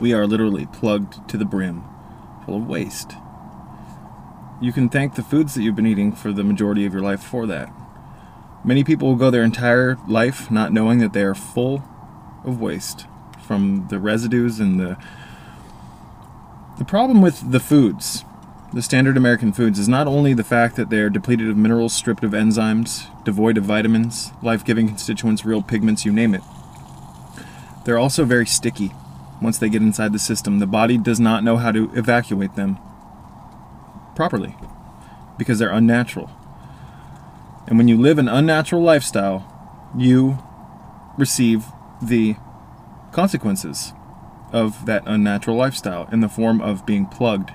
We are literally plugged to the brim, full of waste. You can thank the foods that you've been eating for the majority of your life for that. Many people will go their entire life not knowing that they are full of waste from the residues and the problem with the foods, the standard American foods, is not only the fact that they are depleted of minerals, stripped of enzymes, devoid of vitamins, life-giving constituents, real pigments, you name it. They're also very sticky. Once they get inside the system, the body does not know how to evacuate them properly because they're unnatural. And when you live an unnatural lifestyle, you receive the consequences of that unnatural lifestyle in the form of being plugged.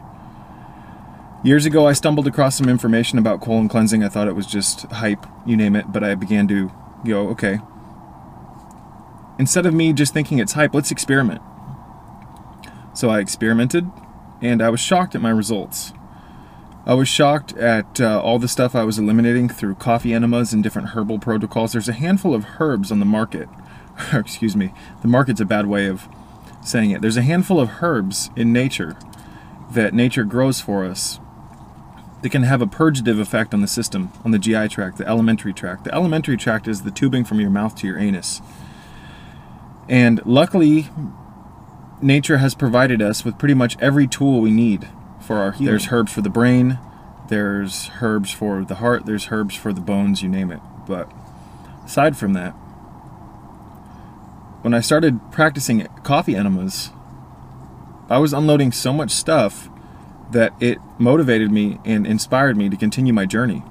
Years ago, I stumbled across some information about colon cleansing. I thought it was just hype, you name it, but I began to go, okay, instead of me just thinking it's hype, let's experiment. So I experimented, and I was shocked at my results. I was shocked at all the stuff I was eliminating through coffee enemas and different herbal protocols. There's a handful of herbs on the market. Excuse me, the market's a bad way of saying it. There's a handful of herbs in nature that nature grows for us that can have a purgative effect on the system, on the GI tract, the alimentary tract. The alimentary tract is the tubing from your mouth to your anus. And luckily, nature has provided us with pretty much every tool we need for our healing. There's herbs for the brain, there's herbs for the heart, there's herbs for the bones, you name it. But aside from that, when I started practicing coffee enemas, I was unloading so much stuff that it motivated me and inspired me to continue my journey.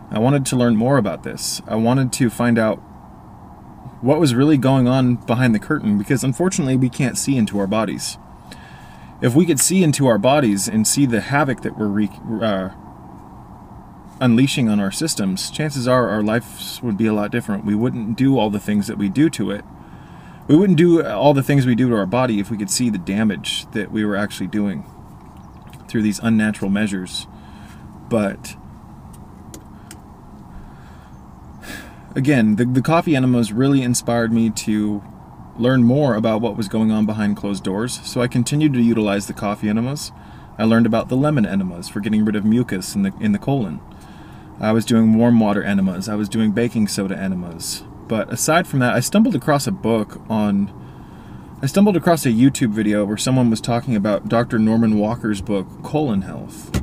I wanted to learn more about this. I wanted to find out what was really going on behind the curtain, because unfortunately we can't see into our bodies. If we could see into our bodies and see the havoc that we're unleashing on our systems, chances are our lives would be a lot different. We wouldn't do all the things that we do to it. We wouldn't do all the things we do to our body if we could see the damage that we were actually doing through these unnatural measures. But again, the coffee enemas really inspired me to learn more about what was going on behind closed doors, so I continued to utilize the coffee enemas. I learned about the lemon enemas for getting rid of mucus in the colon. I was doing warm water enemas. I was doing baking soda enemas. But aside from that, I stumbled across a YouTube video where someone was talking about Dr. Norman Walker's book, Colon Health.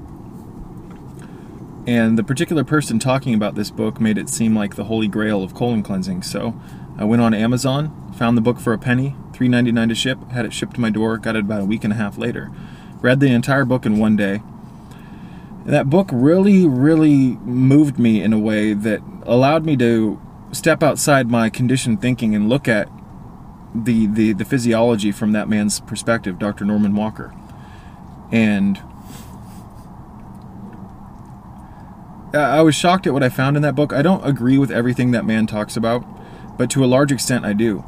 And the particular person talking about this book made it seem like the holy grail of colon cleansing. So I went on Amazon, found the book for a penny, $3.99 to ship, had it shipped to my door, got it about a week and a half later. Read the entire book in one day. And that book really, really moved me in a way that allowed me to step outside my conditioned thinking and look at the physiology from that man's perspective, Dr. Norman Walker. And I was shocked at what I found in that book. I don't agree with everything that man talks about, but to a large extent I do.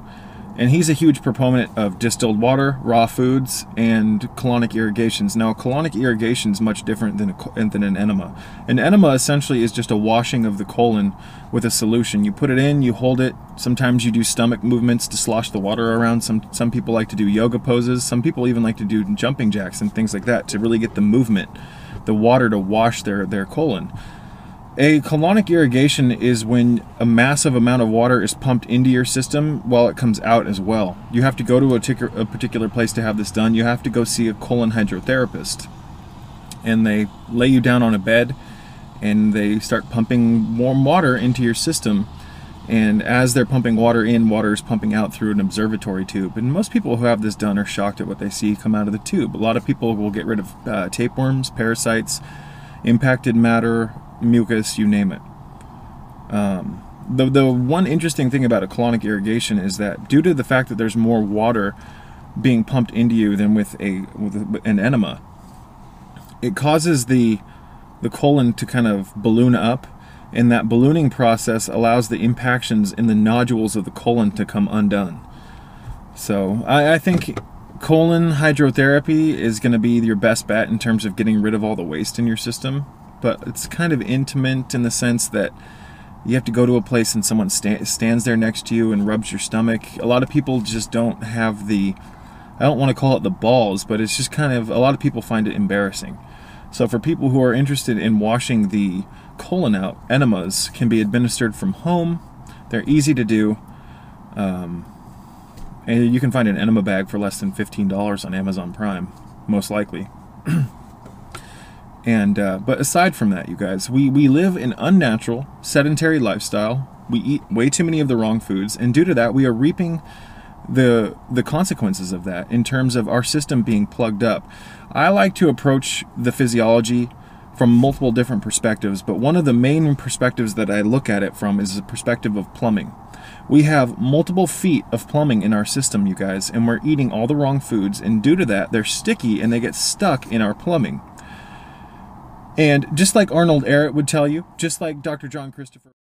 And he's a huge proponent of distilled water, raw foods, and colonic irrigations. Now, colonic irrigation is much different than an enema. An enema essentially is just a washing of the colon with a solution. You put it in, you hold it. Sometimes you do stomach movements to slosh the water around. Some people like to do yoga poses. Some people even like to do jumping jacks and things like that to really get the movement, the water to wash their colon. A colonic irrigation is when a massive amount of water is pumped into your system while it comes out as well. You have to go to a particular place to have this done. You have to go see a colon hydrotherapist. And they lay you down on a bed and they start pumping warm water into your system. And as they're pumping water in, water is pumping out through an observatory tube. And most people who have this done are shocked at what they see come out of the tube. A lot of people will get rid of tapeworms, parasites, impacted matter, mucus, you name it. The one interesting thing about a colonic irrigation is that due to the fact that there's more water being pumped into you than with an enema, it causes the colon to kind of balloon up, and that ballooning process allows the impactions in the nodules of the colon to come undone. So I think colon hydrotherapy is going to be your best bet in terms of getting rid of all the waste in your system. But it's kind of intimate in the sense that you have to go to a place and someone stands there next to you and rubs your stomach. A lot of people just don't have the I don't want to call it the balls, but it's just kind of, a lot of people find it embarrassing. So for people who are interested in washing the colon out, enemas can be administered from home. They're easy to do. And you can find an enema bag for less than $15 on Amazon Prime, most likely. But aside from that, you guys, we live an unnatural, sedentary lifestyle. We eat way too many of the wrong foods, and due to that, we are reaping the consequences of that in terms of our system being plugged up. I like to approach the physiology from multiple different perspectives, but one of the main perspectives that I look at it from is the perspective of plumbing. We have multiple feet of plumbing in our system, you guys, and we're eating all the wrong foods, and due to that, they're sticky and they get stuck in our plumbing. And just like Arnold Ehret would tell you, just like Dr. John Christopher